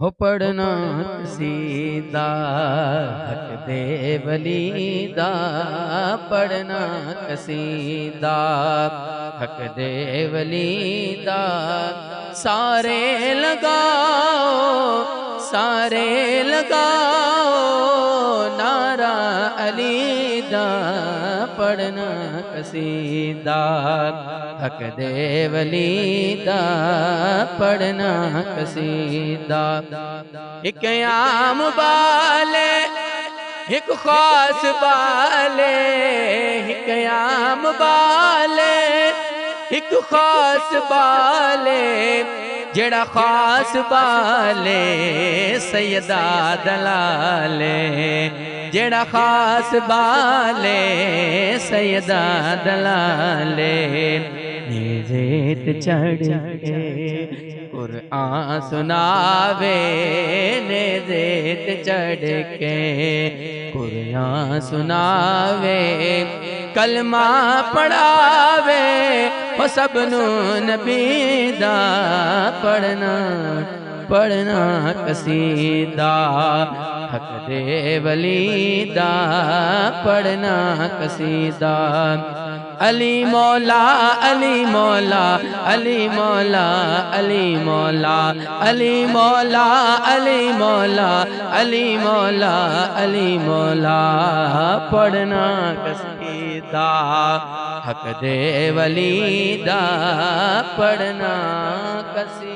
ہو پڑھنا قصیدہ حق دے ولی دا، پڑھنا قصیدہ حق دے ولی دا، سارے لگاؤ سارے لگاؤ نعرہ علی دا، پڑھنا قصیدہ حق دے ولی دا، پڑھنا قصیدہ۔ ایک عام بالے ایک خاص بالے، ایک عام بالے ایک خاص بالے، جڑا خاص بالے سیدہ دلالے، جڑا خاص بالے سیدہ دلالے، نیزیت چڑھ کے قرآن سناوے، نیزیت چڑھ کے قرآن سناوے، کلمہ پڑھاوے وہ سب نو نبی دا، پڑھنا قصیدہ حق دے ولی دا، پڑھنا قصیدہ۔ علی مولا علی مولا علی مولا علی مولا علی مولا علی مولا علی مولا علی مولا، پڑھنا قصیدہ حق دے ولی دا، پڑھنا قصیدہ۔